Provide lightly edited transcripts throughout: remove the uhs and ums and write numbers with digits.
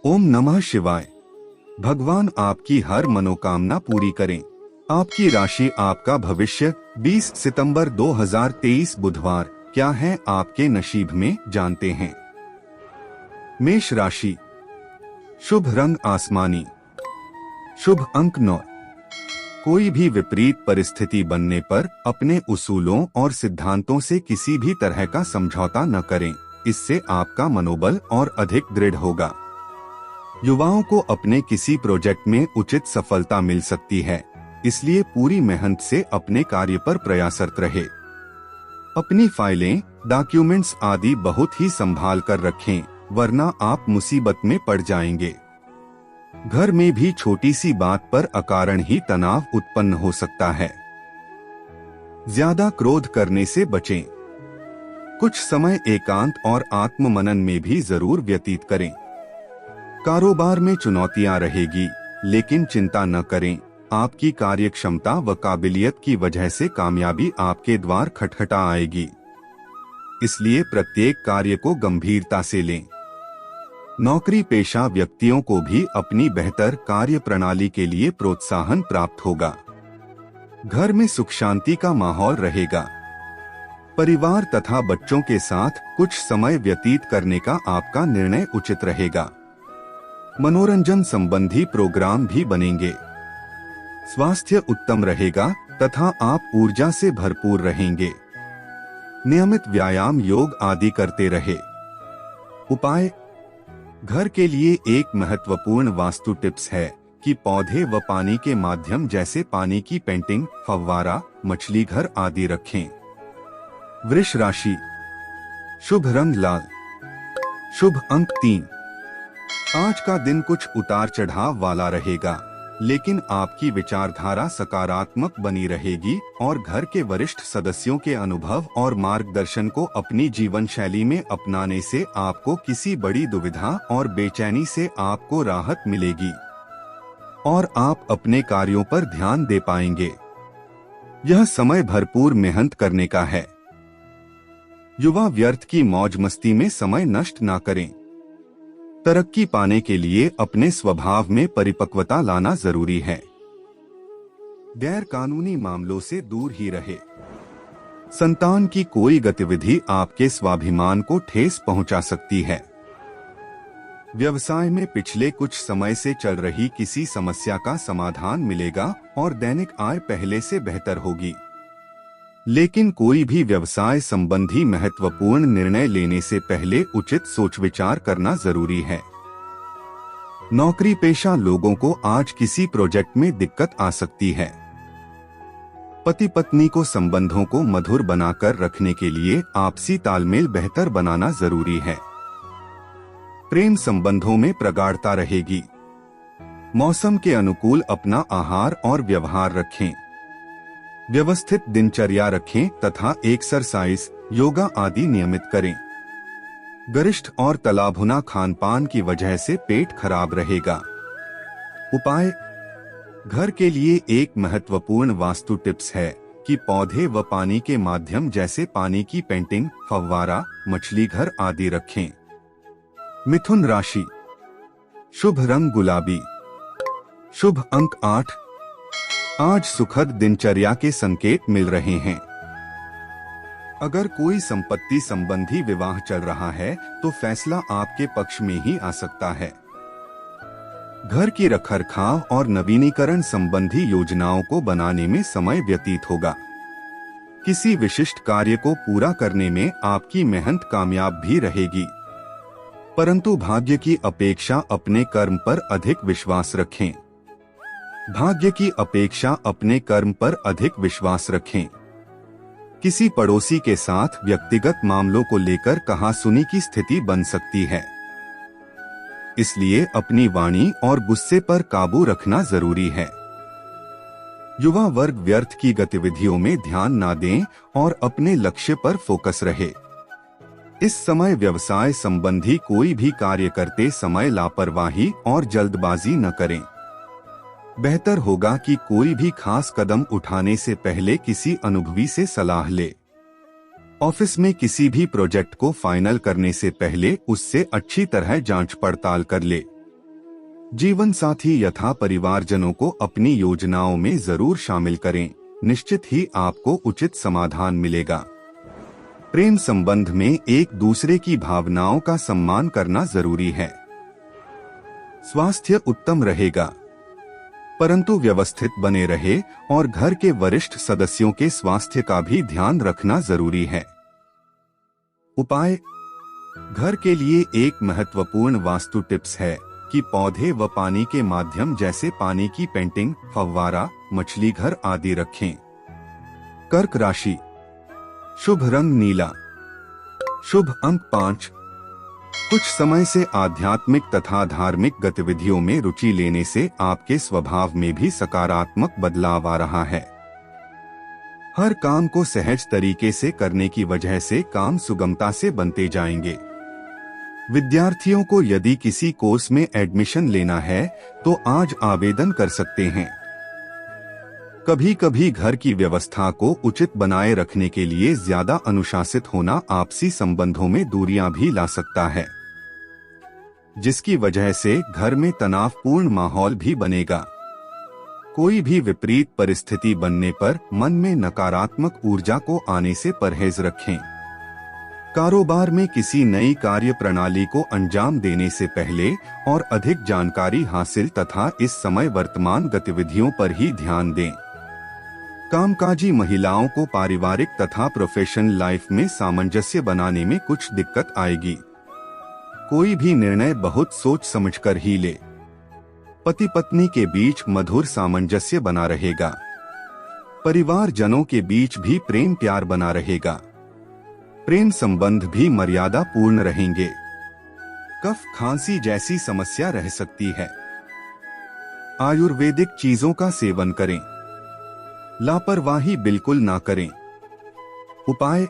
ओम नमः शिवाय। भगवान आपकी हर मनोकामना पूरी करें। आपकी राशि, आपका भविष्य 20 सितंबर 2023 बुधवार क्या है आपके नसीब में, जानते हैं। मेष राशि, शुभ रंग आसमानी, शुभ अंक 9। कोई भी विपरीत परिस्थिति बनने पर अपने उसूलों और सिद्धांतों से किसी भी तरह का समझौता न करें, इससे आपका मनोबल और अधिक दृढ़ होगा। युवाओं को अपने किसी प्रोजेक्ट में उचित सफलता मिल सकती है, इसलिए पूरी मेहनत से अपने कार्य पर प्रयासरत रहे। अपनी फाइलें, डॉक्यूमेंट्स आदि बहुत ही संभाल कर रखें, वरना आप मुसीबत में पड़ जाएंगे। घर में भी छोटी सी बात पर अकारण ही तनाव उत्पन्न हो सकता है। ज्यादा क्रोध करने से बचें। कुछ समय एकांत और आत्ममनन में भी जरूर व्यतीत करें। कारोबार में चुनौतियां रहेगी, लेकिन चिंता न करें। आपकी कार्यक्षमता व काबिलियत की वजह से कामयाबी आपके द्वार खटखटा आएगी, इसलिए प्रत्येक कार्य को गंभीरता से लें। नौकरी पेशा व्यक्तियों को भी अपनी बेहतर कार्य प्रणाली के लिए प्रोत्साहन प्राप्त होगा। घर में सुख शांति का माहौल रहेगा। परिवार तथा बच्चों के साथ कुछ समय व्यतीत करने का आपका निर्णय उचित रहेगा। मनोरंजन संबंधी प्रोग्राम भी बनेंगे। स्वास्थ्य उत्तम रहेगा तथा आप ऊर्जा से भरपूर रहेंगे। नियमित व्यायाम, योग आदि करते रहे। उपाय: घर के लिए एक महत्वपूर्ण वास्तु टिप्स है कि पौधे व पानी के माध्यम जैसे पानी की पेंटिंग, फव्वारा, मछली घर आदि रखें। वृष राशि, शुभ रंग लाल, शुभ अंक 3। आज का दिन कुछ उतार चढ़ाव वाला रहेगा, लेकिन आपकी विचारधारा सकारात्मक बनी रहेगी और घर के वरिष्ठ सदस्यों के अनुभव और मार्गदर्शन को अपनी जीवन शैली में अपनाने से आपको किसी बड़ी दुविधा और बेचैनी से आपको राहत मिलेगी और आप अपने कार्यों पर ध्यान दे पाएंगे। यह समय भरपूर मेहनत करने का है। युवा व्यर्थ की मौज मस्ती में समय नष्ट ना करें। तरक्की पाने के लिए अपने स्वभाव में परिपक्वता लाना जरूरी है। गैर कानूनी मामलों से दूर ही रहे। संतान की कोई गतिविधि आपके स्वाभिमान को ठेस पहुंचा सकती है। व्यवसाय में पिछले कुछ समय से चल रही किसी समस्या का समाधान मिलेगा और दैनिक आय पहले से बेहतर होगी। लेकिन कोई भी व्यवसाय संबंधी महत्वपूर्ण निर्णय लेने से पहले उचित सोच विचार करना जरूरी है। नौकरी पेशा लोगों को आज किसी प्रोजेक्ट में दिक्कत आ सकती है। पति पत्नी को संबंधों को मधुर बनाकर रखने के लिए आपसी तालमेल बेहतर बनाना जरूरी है। प्रेम संबंधों में प्रगाढ़ता रहेगी। मौसम के अनुकूल अपना आहार और व्यवहार रखें। व्यवस्थित दिनचर्या रखें तथा एक्सरसाइज, योगा आदि नियमित करें। गरिष्ठ और तलाभुना खानपान की वजह से पेट खराब रहेगा। उपाय: घर के लिए एक महत्वपूर्ण वास्तु टिप्स है कि पौधे व पानी के माध्यम जैसे पानी की पेंटिंग, फव्वारा, मछली घर आदि रखें। मिथुन राशि, शुभ रंग गुलाबी, शुभ अंक 8। आज सुखद दिनचर्या के संकेत मिल रहे हैं। अगर कोई संपत्ति संबंधी विवाह चल रहा है तो फैसला आपके पक्ष में ही आ सकता है। घर की रखरखाव और नवीनीकरण संबंधी योजनाओं को बनाने में समय व्यतीत होगा। किसी विशिष्ट कार्य को पूरा करने में आपकी मेहनत कामयाब भी रहेगी, परंतु भाग्य की अपेक्षा अपने कर्म पर अधिक विश्वास रखें। भाग्य की अपेक्षा अपने कर्म पर अधिक विश्वास रखें। किसी पड़ोसी के साथ व्यक्तिगत मामलों को लेकर कहासुनी की स्थिति बन सकती है, इसलिए अपनी वाणी और गुस्से पर काबू रखना जरूरी है। युवा वर्ग व्यर्थ की गतिविधियों में ध्यान ना दें और अपने लक्ष्य पर फोकस रहे। इस समय व्यवसाय संबंधी कोई भी कार्य करते समय लापरवाही और जल्दबाजी न करें। बेहतर होगा कि कोई भी खास कदम उठाने से पहले किसी अनुभवी से सलाह ले। ऑफिस में किसी भी प्रोजेक्ट को फाइनल करने से पहले उससे अच्छी तरह जांच पड़ताल कर ले। जीवन साथी यथा परिवारजनों को अपनी योजनाओं में जरूर शामिल करें, निश्चित ही आपको उचित समाधान मिलेगा। प्रेम संबंध में एक दूसरे की भावनाओं का सम्मान करना जरूरी है। स्वास्थ्य उत्तम रहेगा, परंतु व्यवस्थित बने रहे और घर के वरिष्ठ सदस्यों के स्वास्थ्य का भी ध्यान रखना जरूरी है। उपाय: घर के लिए एक महत्वपूर्ण वास्तु टिप्स है कि पौधे व पानी के माध्यम जैसे पानी की पेंटिंग, फव्वारा, मछली घर आदि रखें। कर्क राशि, शुभ रंग नीला, शुभ अंक 5। कुछ समय से आध्यात्मिक तथा धार्मिक गतिविधियों में रुचि लेने से आपके स्वभाव में भी सकारात्मक बदलाव आ रहा है। हर काम को सहज तरीके से करने की वजह से काम सुगमता से बनते जाएंगे। विद्यार्थियों को यदि किसी कोर्स में एडमिशन लेना है तो आज आवेदन कर सकते हैं। कभी कभी घर की व्यवस्था को उचित बनाए रखने के लिए ज्यादा अनुशासित होना आपसी संबंधों में दूरियां भी ला सकता है, जिसकी वजह से घर में तनावपूर्ण माहौल भी बनेगा। कोई भी विपरीत परिस्थिति बनने पर मन में नकारात्मक ऊर्जा को आने से परहेज रखें। कारोबार में किसी नई कार्य प्रणाली को अंजाम देने से पहले और अधिक जानकारी हासिल तथा इस समय वर्तमान गतिविधियों पर ही ध्यान दें। कामकाजी महिलाओं को पारिवारिक तथा प्रोफेशनल लाइफ में सामंजस्य बनाने में कुछ दिक्कत आएगी। कोई भी निर्णय बहुत सोच समझकर ही ले। पति पत्नी के बीच मधुर सामंजस्य बना रहेगा। परिवारजनों के बीच भी प्रेम प्यार बना रहेगा। प्रेम संबंध भी मर्यादा पूर्ण रहेंगे। कफ खांसी जैसी समस्या रह सकती है। आयुर्वेदिक चीजों का सेवन करें। लापरवाही बिल्कुल ना करें। उपाय: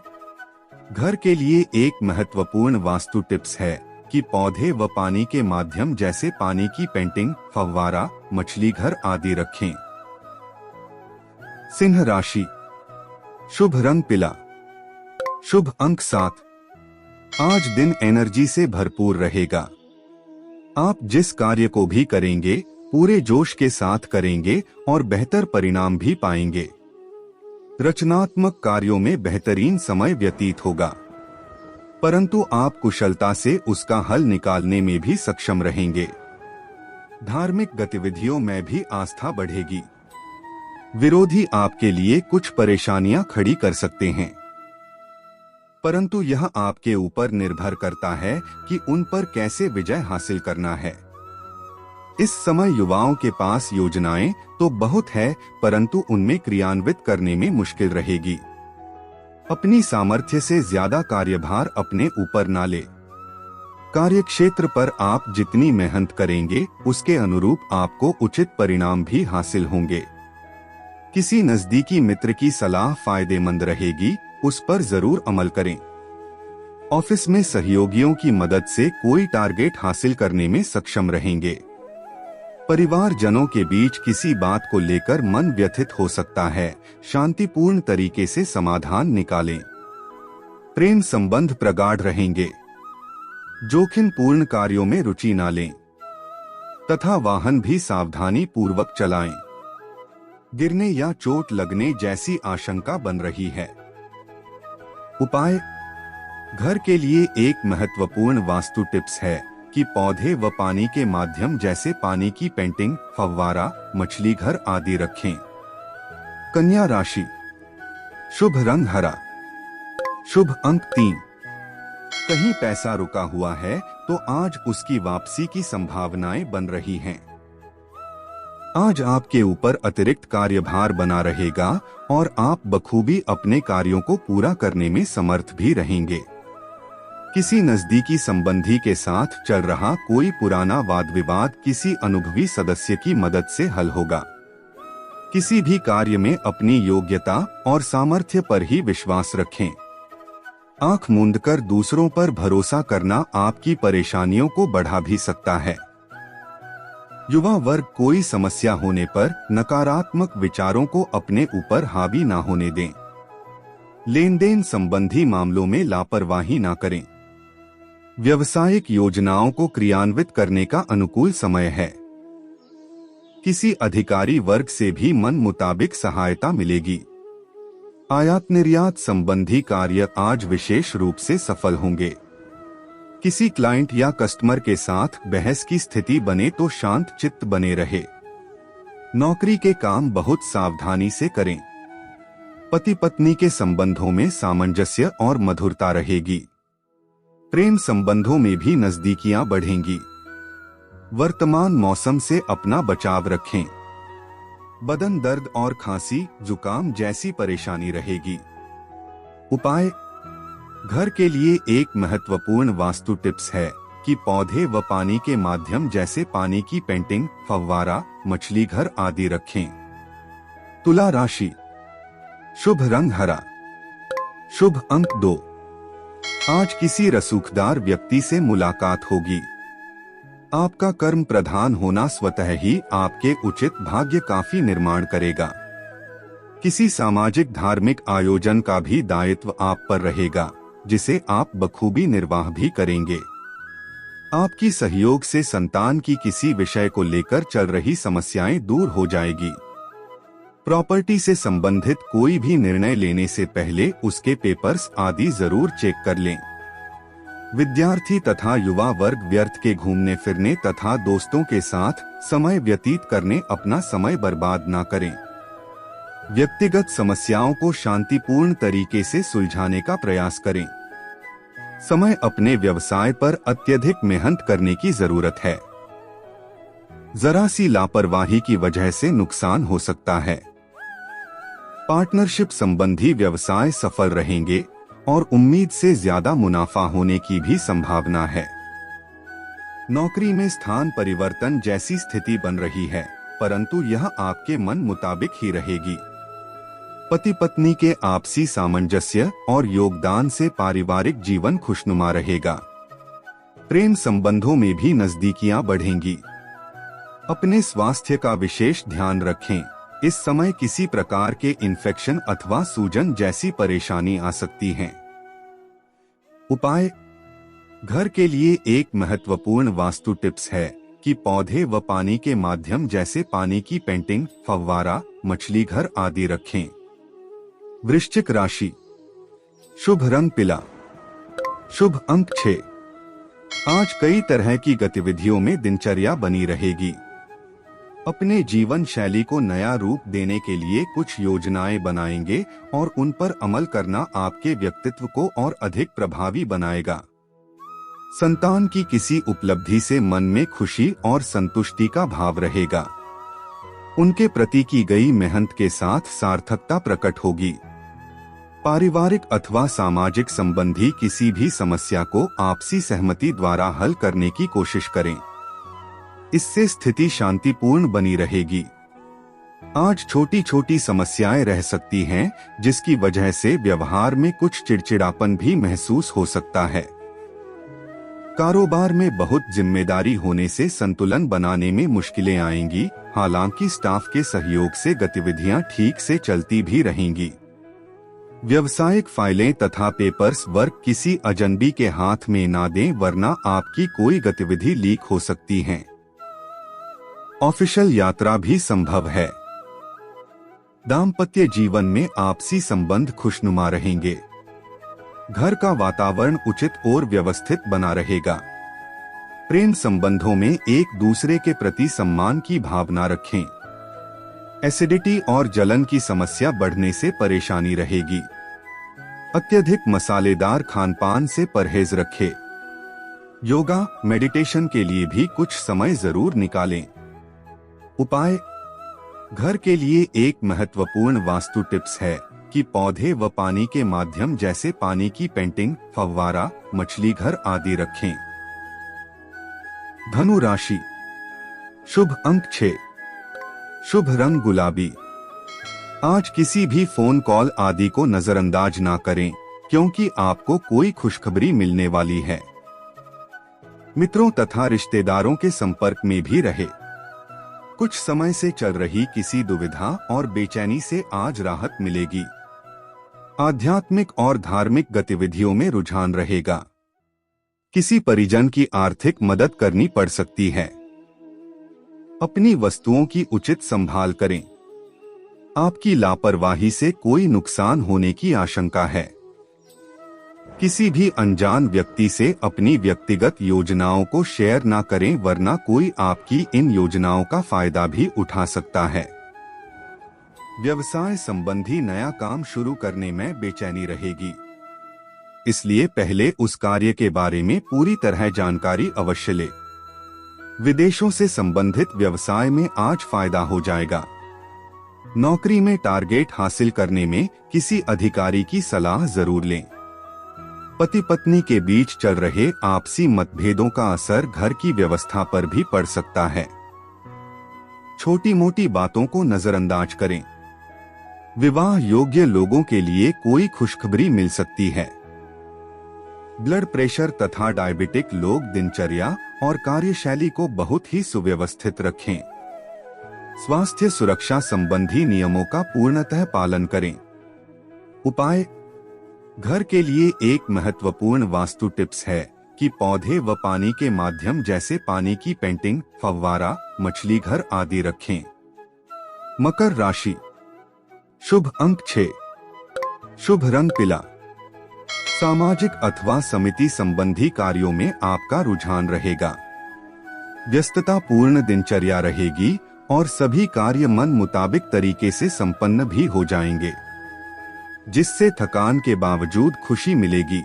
घर के लिए एक महत्वपूर्ण वास्तु टिप्स है कि पौधे व पानी के माध्यम जैसे पानी की पेंटिंग, फव्वारा, मछली घर आदि रखें। सिंह राशि, शुभ रंग पीला, शुभ अंक 7। आज दिन एनर्जी से भरपूर रहेगा। आप जिस कार्य को भी करेंगे पूरे जोश के साथ करेंगे और बेहतर परिणाम भी पाएंगे। रचनात्मक कार्यों में बेहतरीन समय व्यतीत होगा, परंतु आप कुशलता से उसका हल निकालने में भी सक्षम रहेंगे। धार्मिक गतिविधियों में भी आस्था बढ़ेगी। विरोधी आपके लिए कुछ परेशानियां खड़ी कर सकते हैं, परंतु यह आपके ऊपर निर्भर करता है कि उन पर कैसे विजय हासिल करना है। इस समय युवाओं के पास योजनाएं तो बहुत है, परंतु उनमें क्रियान्वित करने में मुश्किल रहेगी। अपनी सामर्थ्य से ज्यादा कार्यभार अपने ऊपर ना ले। कार्यक्षेत्र पर आप जितनी मेहनत करेंगे उसके अनुरूप आपको उचित परिणाम भी हासिल होंगे। किसी नजदीकी मित्र की सलाह फायदेमंद रहेगी, उस पर जरूर अमल करें। ऑफिस में सहयोगियों की मदद से कोई टारगेट हासिल करने में सक्षम रहेंगे। परिवारजनों के बीच किसी बात को लेकर मन व्यथित हो सकता है, शांतिपूर्ण तरीके से समाधान निकालें। प्रेम संबंध प्रगाढ़ रहेंगे। जोखिमपूर्ण कार्यों में रुचि न लें तथा वाहन भी सावधानी पूर्वक चलाएं। गिरने या चोट लगने जैसी आशंका बन रही है। उपाय: घर के लिए एक महत्वपूर्ण वास्तु टिप्स है कि पौधे व पानी के माध्यम जैसे पानी की पेंटिंग, फव्वारा, मछली घर आदि रखें। कन्या राशि, शुभ रंग हरा, शुभ अंक 3। कहीं पैसा रुका हुआ है तो आज उसकी वापसी की संभावनाएं बन रही हैं। आज आपके ऊपर अतिरिक्त कार्यभार बना रहेगा और आप बखूबी अपने कार्यों को पूरा करने में समर्थ भी रहेंगे। किसी नजदीकी संबंधी के साथ चल रहा कोई पुराना वाद विवाद किसी अनुभवी सदस्य की मदद से हल होगा। किसी भी कार्य में अपनी योग्यता और सामर्थ्य पर ही विश्वास रखें। आंख मूंदकर दूसरों पर भरोसा करना आपकी परेशानियों को बढ़ा भी सकता है। युवा वर्ग कोई समस्या होने पर नकारात्मक विचारों को अपने ऊपर हावी ना होने दें। लेन देन संबंधी मामलों में लापरवाही ना करें। व्यवसायिक योजनाओं को क्रियान्वित करने का अनुकूल समय है। किसी अधिकारी वर्ग से भी मन मुताबिक सहायता मिलेगी। आयात निर्यात संबंधी कार्य आज विशेष रूप से सफल होंगे। किसी क्लाइंट या कस्टमर के साथ बहस की स्थिति बने तो शांत चित्त बने रहे। नौकरी के काम बहुत सावधानी से करें। पति पत्नी के संबंधों में सामंजस्य और मधुरता रहेगी। प्रेम संबंधों में भी नजदीकियां बढ़ेंगी। वर्तमान मौसम से अपना बचाव रखें। बदन दर्द और खांसी जुकाम जैसी परेशानी रहेगी। उपाय: घर के लिए एक महत्वपूर्ण वास्तु टिप्स है कि पौधे व पानी के माध्यम जैसे पानी की पेंटिंग, फव्वारा, मछली घर आदि रखें। तुला राशि। शुभ रंग हरा। शुभ अंक 2। आज किसी रसूखदार व्यक्ति से मुलाकात होगी। आपका कर्म प्रधान होना स्वतः ही आपके उचित भाग्य काफी निर्माण करेगा। किसी सामाजिक धार्मिक आयोजन का भी दायित्व आप पर रहेगा, जिसे आप बखूबी निर्वाह भी करेंगे। आपकी सहयोग से संतान की किसी विषय को लेकर चल रही समस्याएं दूर हो जाएगी। प्रॉपर्टी से संबंधित कोई भी निर्णय लेने से पहले उसके पेपर्स आदि जरूर चेक कर लें। विद्यार्थी तथा युवा वर्ग व्यर्थ के घूमने फिरने तथा दोस्तों के साथ समय व्यतीत करने अपना समय बर्बाद न करें। व्यक्तिगत समस्याओं को शांतिपूर्ण तरीके से सुलझाने का प्रयास करें। समय अपने व्यवसाय पर अत्यधिक मेहनत करने की जरूरत है। जरा सी लापरवाही की वजह से नुकसान हो सकता है। पार्टनरशिप संबंधी व्यवसाय सफल रहेंगे और उम्मीद से ज्यादा मुनाफा होने की भी संभावना है। नौकरी में स्थान परिवर्तन जैसी स्थिति बन रही है, परंतु यह आपके मन मुताबिक ही रहेगी। पति पत्नी के आपसी सामंजस्य और योगदान से पारिवारिक जीवन खुशनुमा रहेगा। प्रेम संबंधों में भी नजदीकियां बढ़ेंगी। अपने स्वास्थ्य का विशेष ध्यान रखें। इस समय किसी प्रकार के इन्फेक्शन अथवा सूजन जैसी परेशानी आ सकती है। उपाय: घर के लिए एक महत्वपूर्ण वास्तु टिप्स है कि पौधे व पानी के माध्यम जैसे पानी की पेंटिंग, फव्वारा, मछली घर आदि रखें। वृश्चिक राशि। शुभ रंग पीला। शुभ अंक 6। आज कई तरह की गतिविधियों में दिनचर्या बनी रहेगी। अपने जीवन शैली को नया रूप देने के लिए कुछ योजनाएं बनाएंगे और उन पर अमल करना आपके व्यक्तित्व को और अधिक प्रभावी बनाएगा। संतान की किसी उपलब्धि से मन में खुशी और संतुष्टि का भाव रहेगा। उनके प्रति की गई मेहनत के साथ सार्थकता प्रकट होगी। पारिवारिक अथवा सामाजिक संबंधी किसी भी समस्या को आपसी सहमति द्वारा हल करने की कोशिश करें। इससे स्थिति शांतिपूर्ण बनी रहेगी। आज छोटी छोटी समस्याएं रह सकती हैं, जिसकी वजह से व्यवहार में कुछ चिड़चिड़ापन भी महसूस हो सकता है। कारोबार में बहुत जिम्मेदारी होने से संतुलन बनाने में मुश्किलें आएंगी, हालांकि स्टाफ के सहयोग से गतिविधियां ठीक से चलती भी रहेंगी। व्यावसायिक फाइलें तथा पेपर्स वर्क किसी अजनबी के हाथ में ना दें, वरना आपकी कोई गतिविधि लीक हो सकती है। ऑफिशियल यात्रा भी संभव है। दाम्पत्य जीवन में आपसी संबंध खुशनुमा रहेंगे। घर का वातावरण उचित और व्यवस्थित बना रहेगा। प्रेम संबंधों में एक दूसरे के प्रति सम्मान की भावना रखें। एसिडिटी और जलन की समस्या बढ़ने से परेशानी रहेगी। अत्यधिक मसालेदार खानपान से परहेज रखें। योगा, मेडिटेशन के लिए भी कुछ समय जरूर निकालें। उपाय: घर के लिए एक महत्वपूर्ण वास्तु टिप्स है कि पौधे व पानी के माध्यम जैसे पानी की पेंटिंग, फव्वारा, मछली घर आदि रखें। धनु राशि। शुभ अंक 6। शुभ रंग गुलाबी। आज किसी भी फोन कॉल आदि को नजरअंदाज ना करें, क्योंकि आपको कोई खुशखबरी मिलने वाली है। मित्रों तथा रिश्तेदारों के संपर्क में भी रहे। कुछ समय से चल रही किसी दुविधा और बेचैनी से आज राहत मिलेगी। आध्यात्मिक और धार्मिक गतिविधियों में रुझान रहेगा। किसी परिजन की आर्थिक मदद करनी पड़ सकती है। अपनी वस्तुओं की उचित संभाल करें। आपकी लापरवाही से कोई नुकसान होने की आशंका है। किसी भी अनजान व्यक्ति से अपनी व्यक्तिगत योजनाओं को शेयर ना करें, वरना कोई आपकी इन योजनाओं का फायदा भी उठा सकता है। व्यवसाय संबंधी नया काम शुरू करने में बेचैनी रहेगी, इसलिए पहले उस कार्य के बारे में पूरी तरह जानकारी अवश्य ले। विदेशों से संबंधित व्यवसाय में आज फायदा हो जाएगा। नौकरी में टारगेट हासिल करने में किसी अधिकारी की सलाह जरूर लें। पति पत्नी के बीच चल रहे आपसी मतभेदों का असर घर की व्यवस्था पर भी पड़ सकता है। छोटी मोटी बातों को नजरअंदाज करें। विवाह योग्य लोगों के लिए कोई खुशखबरी मिल सकती है। ब्लड प्रेशर तथा डायबिटिक लोग दिनचर्या और कार्यशैली को बहुत ही सुव्यवस्थित रखें। स्वास्थ्य सुरक्षा संबंधी नियमों का पूर्णतः पालन करें। उपाय: घर के लिए एक महत्वपूर्ण वास्तु टिप्स है कि पौधे व पानी के माध्यम जैसे पानी की पेंटिंग, फव्वारा, मछली घर आदि रखें। मकर राशि। शुभ अंक 6, शुभ रंग पीला। सामाजिक अथवा समिति संबंधी कार्यों में आपका रुझान रहेगा। व्यस्तता पूर्ण दिनचर्या रहेगी और सभी कार्य मन मुताबिक तरीके से संपन्न भी हो जाएंगे, जिससे थकान के बावजूद खुशी मिलेगी।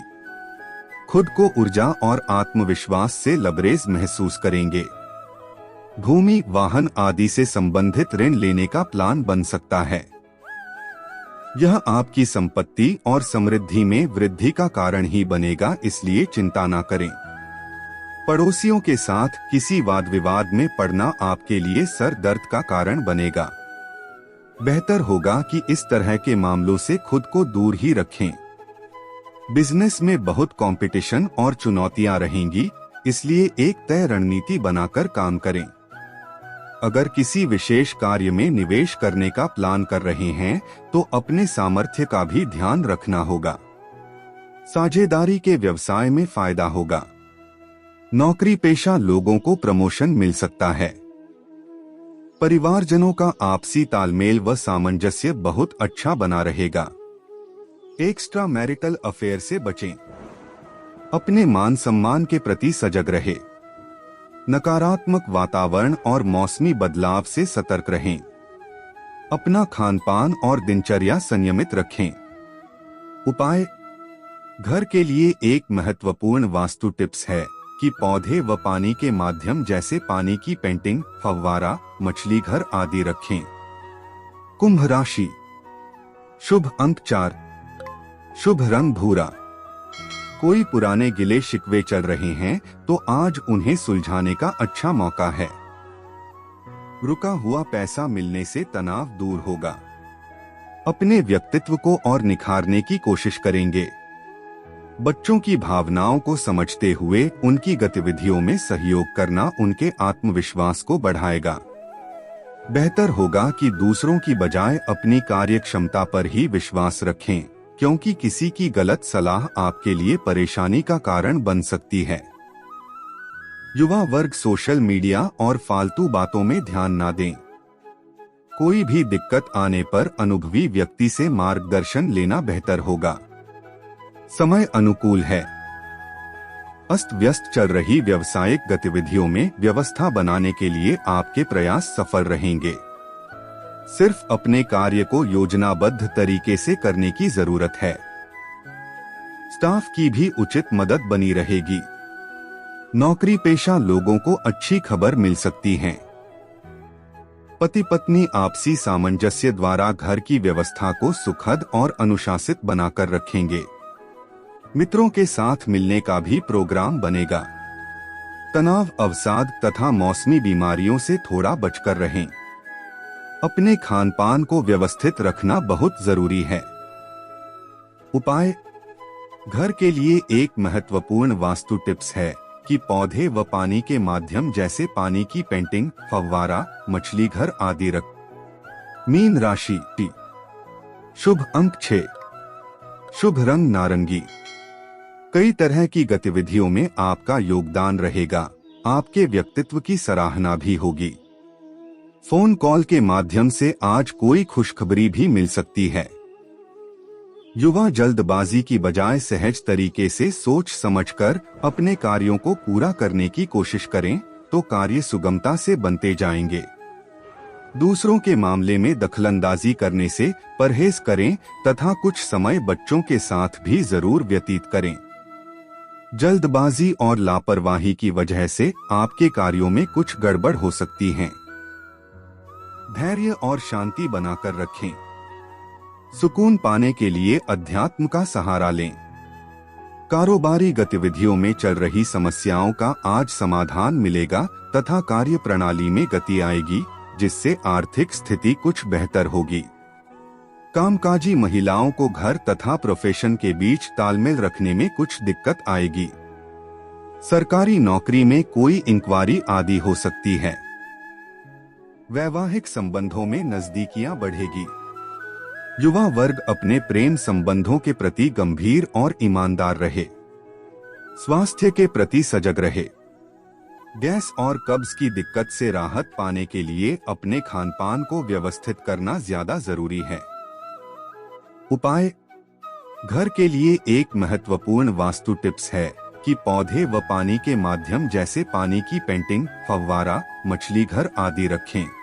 खुद को ऊर्जा और आत्मविश्वास से लबरेज महसूस करेंगे। भूमि, वाहन आदि से संबंधित ऋण लेने का प्लान बन सकता है। यह आपकी संपत्ति और समृद्धि में वृद्धि का कारण ही बनेगा, इसलिए चिंता न करें। पड़ोसियों के साथ किसी वाद विवाद में पड़ना आपके लिए सर दर्द का कारण बनेगा। बेहतर होगा कि इस तरह के मामलों से खुद को दूर ही रखें। बिजनेस में बहुत कंपटीशन और चुनौतियां रहेंगी, इसलिए एक तय रणनीति बनाकर काम करें। अगर किसी विशेष कार्य में निवेश करने का प्लान कर रहे हैं तो अपने सामर्थ्य का भी ध्यान रखना होगा। साझेदारी के व्यवसाय में फायदा होगा। नौकरी पेशा लोगों को प्रमोशन मिल सकता है। परिवारजनों का आपसी तालमेल व सामंजस्य बहुत अच्छा बना रहेगा। एक्स्ट्रा मैरिटल अफेयर से बचें। अपने मान सम्मान के प्रति सजग रहे। नकारात्मक वातावरण और मौसमी बदलाव से सतर्क रहें। अपना खानपान और दिनचर्या संयमित रखें। उपाय: घर के लिए एक महत्वपूर्ण वास्तु टिप्स है कि पौधे व पानी के माध्यम जैसे पानी की पेंटिंग, फव्वारा, मछली घर आदि रखें। कुंभ राशि। शुभ अंक 4, शुभ रंग भूरा। कोई पुराने गिले शिकवे चल रहे हैं तो आज उन्हें सुलझाने का अच्छा मौका है। रुका हुआ पैसा मिलने से तनाव दूर होगा। अपने व्यक्तित्व को और निखारने की कोशिश करेंगे। बच्चों की भावनाओं को समझते हुए उनकी गतिविधियों में सहयोग करना उनके आत्मविश्वास को बढ़ाएगा। बेहतर होगा कि दूसरों की बजाय अपनी कार्यक्षमता पर ही विश्वास रखें, क्योंकि किसी की गलत सलाह आपके लिए परेशानी का कारण बन सकती है। युवा वर्ग सोशल मीडिया और फालतू बातों में ध्यान ना दें। कोई भी दिक्कत आने पर अनुभवी व्यक्ति से मार्गदर्शन लेना बेहतर होगा। समय अनुकूल है। अस्त व्यस्त चल रही व्यावसायिक गतिविधियों में व्यवस्था बनाने के लिए आपके प्रयास सफल रहेंगे। सिर्फ अपने कार्य को योजनाबद्ध तरीके से करने की जरूरत है। स्टाफ की भी उचित मदद बनी रहेगी। नौकरी पेशा लोगों को अच्छी खबर मिल सकती है। पति पत्नी आपसी सामंजस्य द्वारा घर की व्यवस्था को सुखद और अनुशासित बनाकर रखेंगे। मित्रों के साथ मिलने का भी प्रोग्राम बनेगा। तनाव, अवसाद तथा मौसमी बीमारियों से थोड़ा बचकर रहें। अपने खानपान को व्यवस्थित रखना बहुत जरूरी है। उपाय: घर के लिए एक महत्वपूर्ण वास्तु टिप्स है कि पौधे व पानी के माध्यम जैसे पानी की पेंटिंग, फव्वारा, मछली घर आदि रख। मीन राशि। शुभ अंक 6, शुभ रंग नारंगी। कई तरह की गतिविधियों में आपका योगदान रहेगा। आपके व्यक्तित्व की सराहना भी होगी। फोन कॉल के माध्यम से आज कोई खुशखबरी भी मिल सकती है। युवा जल्दबाजी की बजाय सहज तरीके से सोच समझकर अपने कार्यों को पूरा करने की कोशिश करें तो कार्य सुगमता से बनते जाएंगे। दूसरों के मामले में दखलंदाजी करने से परहेज करें तथा कुछ समय बच्चों के साथ भी जरूर व्यतीत करें। जल्दबाजी और लापरवाही की वजह से आपके कार्यों में कुछ गड़बड़ हो सकती है। धैर्य और शांति बनाकर रखें। सुकून पाने के लिए अध्यात्म का सहारा लें। कारोबारी गतिविधियों में चल रही समस्याओं का आज समाधान मिलेगा तथा कार्य प्रणाली में गति आएगी, जिससे आर्थिक स्थिति कुछ बेहतर होगी। कामकाजी महिलाओं को घर तथा प्रोफेशन के बीच तालमेल रखने में कुछ दिक्कत आएगी। सरकारी नौकरी में कोई इंक्वायरी आदि हो सकती है। वैवाहिक संबंधों में नजदीकियां बढ़ेगी। युवा वर्ग अपने प्रेम संबंधों के प्रति गंभीर और ईमानदार रहे। स्वास्थ्य के प्रति सजग रहे। गैस और कब्ज की दिक्कत से राहत पाने के लिए अपने खानपान को व्यवस्थित करना ज्यादा जरूरी है। उपाय। घर के लिए एक महत्वपूर्ण वास्तु टिप्स है कि पौधे व पानी के माध्यम जैसे पानी की पेंटिंग, फव्वारा, मछली घर आदि रखें।